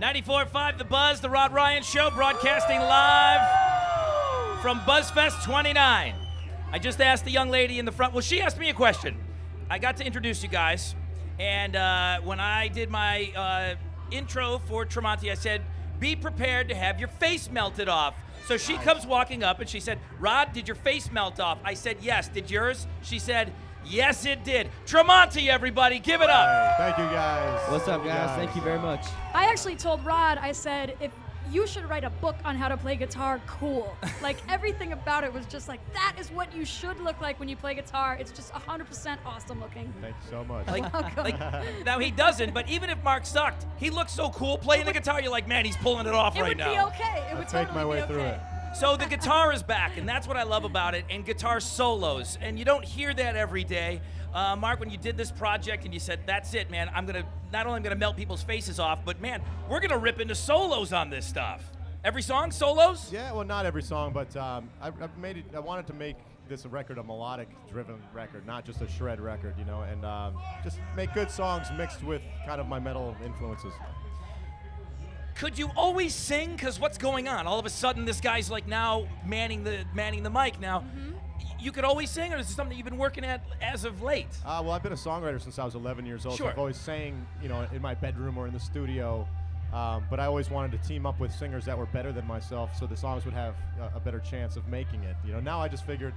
94.5 The Buzz, The Rod Ryan Show, broadcasting live from Buzzfest 29. I just asked the young lady in the front, well, she asked me a question. I got to introduce you guys, and when I did my intro for Tremonti, I said, be prepared to have your face melted off. So she comes walking up, and she said, Rod, did your face melt off? I said, yes. Did yours? She said, yes, it did. Tremonti, everybody, give it up. Hey, thank you, guys. What's up, guys? Thank you very much. I actually told Rod, I said, if you should write a book on how to play guitar, cool. Like, everything about it was just like, that is what you should look like when you play guitar. It's just 100% awesome looking. Thank you so much. Now, he doesn't, but even if Mark sucked, he looks so cool playing the guitar, you're like, man, he's pulling it off right now. It would be okay. It would Take totally my way be through okay. it. So the guitar is back, and that's what I love about it, and guitar solos, and you don't hear that every day. Mark, when you did this project and you said, that's it, man, not only I'm gonna melt people's faces off, but man, we're gonna rip into solos on this stuff. Every song, solos? Yeah, well, not every song, but I wanted to make this a record, a melodic-driven record, not just a shred record, you know, and just make good songs mixed with kind of my metal influences. Could you always sing? Because what's going on? All of a sudden, this guy's like now manning the mic now. You could always sing, or is it something you've been working at as of late? Well, I've been a songwriter since I was 11 years old. Sure. So I've always sang, you know, in my bedroom or in the studio. But I always wanted to team up with singers that were better than myself, so the songs would have a better chance of making it. You know, now I just figured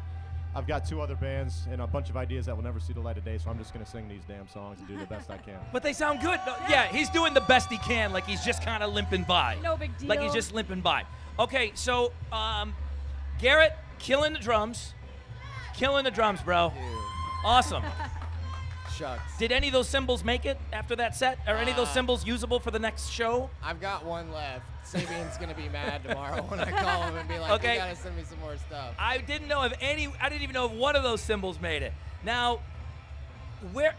I've got 2 other bands and a bunch of ideas that will never see the light of day, so I'm just going to sing these damn songs and do the best I can. But they sound good. No, yeah, he's doing the best he can, like he's just kind of limping by. No big deal. Like he's just limping by. Okay, so Garrett, killing the drums. Killing the drums, bro. Dude. Awesome. Shucks. Did any of those cymbals make it after that set? Are any of those cymbals usable for the next show? I've got one left. Sabian's gonna be mad tomorrow when I call him and be like, Okay. you gotta send me some more stuff. I didn't even know if one of those cymbals made it. Now,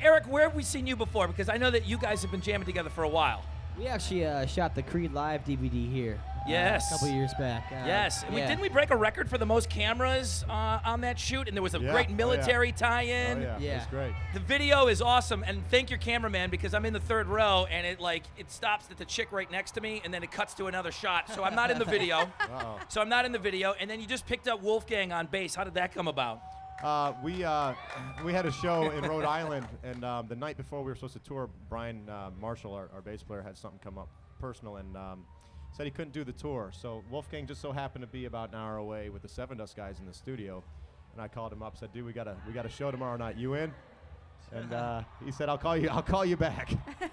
Eric, where have we seen you before? Because I know that you guys have been jamming together for a while. We actually shot the Creed Live DVD here. Yes. A couple years back. Yes. And yeah. didn't we break a record for the most cameras on that shoot? And there was a Yeah. great Oh, military yeah. tie-in. Oh, yeah, Yeah. it was great. The video is awesome, and thank your cameraman, because I'm in the 3rd row, and it stops at the chick right next to me, and then it cuts to another shot. So I'm not in the video. Uh-oh. So I'm not in the video. And then you just picked up Wolfgang on bass. How did that come about? We had a show in Rhode Island, and the night before we were supposed to tour, Brian Marshall, our bass player, had something come up personal and said he couldn't do the tour. So Wolfgang just so happened to be about an hour away with the Seven Dust guys in the studio, and I called him up, said, "Dude, we got a show tomorrow night. You in?" And he said, "I'll call you back."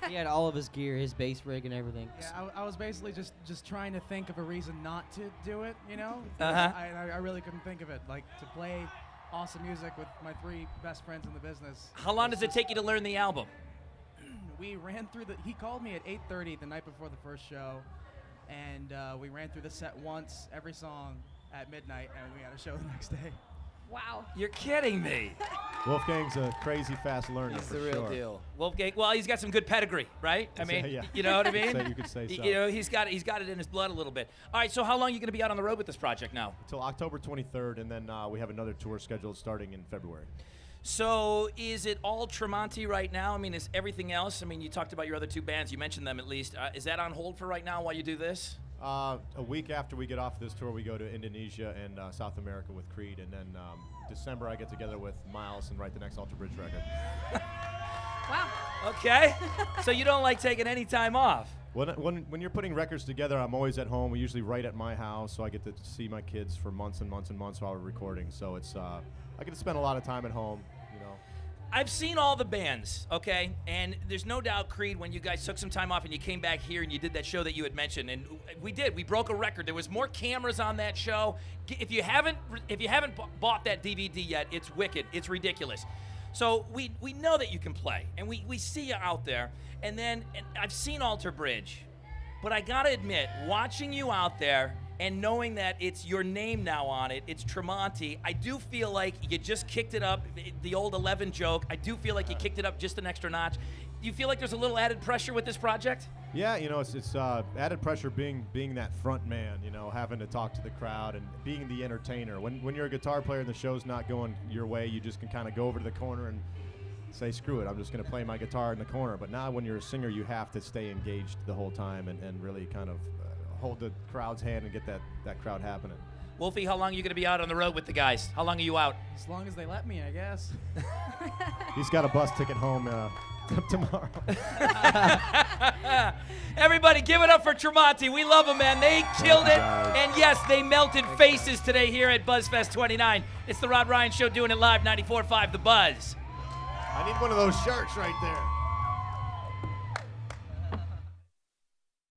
He had all of his gear, his bass rig and everything. Yeah, I was basically just trying to think of a reason not to do it, you know? Uh-huh. I really couldn't think of it. Like, to play awesome music with my 3 best friends in the business. How long does it take you to learn the album? We ran through he called me at 8:30 the night before the first show, and we ran through the set once, every song, at midnight, and we had a show the next day. Wow. You're kidding me. Wolfgang's a crazy fast learner. He's for the real sure. deal. Wolfgang, well, he's got some good pedigree, right? I mean, Yeah. you know what I mean? So you could say so. You know, he's got it in his blood a little bit. All right, so how long are you going to be out on the road with this project now? Until October 23rd, and then we have another tour scheduled starting in February. So is it all Tremonti right now? I mean, is everything else? I mean, you talked about your other 2 bands. You mentioned them at least. Is that on hold for right now while you do this? A week after we get off this tour, we go to Indonesia and South America with Creed, and then December I get together with Miles and write the next Alter Bridge record. Wow. Okay. So you don't like taking any time off? When you're putting records together, I'm always at home. We usually write at my house, so I get to see my kids for months and months and months while we're recording. So it's I get to spend a lot of time at home, you know. I've seen all the bands, okay? And there's no doubt, Creed, when you guys took some time off and you came back here and you did that show that you had mentioned, and we broke a record. There was more cameras on that show. If you haven't bought that DVD yet, it's wicked. It's ridiculous. So we know that you can play, and we see you out there. And I've seen Alter Bridge, but I gotta admit, watching you out there and knowing that it's your name now on it, it's Tremonti, I do feel like you just kicked it up, the old 11 joke. I do feel like you kicked it up just an extra notch. Do you feel like there's a little added pressure with this project? Yeah, you know, it's added pressure being that front man, you know, having to talk to the crowd and being the entertainer. When you're a guitar player and the show's not going your way, you just can kind of go over to the corner and say, screw it, I'm just going to play my guitar in the corner. But now when you're a singer, you have to stay engaged the whole time and really kind of hold the crowd's hand and get that crowd happening. Wolfie, how long are you going to be out on the road with the guys? How long are you out? As long as they let me, I guess. He's got a bus ticket home tomorrow. Everybody, give it up for Tremonti. We love them, man. They killed it. guys. And yes, they melted faces today here at Buzzfest 29. It's the Rod Ryan Show doing it live, 94.5 The Buzz. I need one of those shirts right there.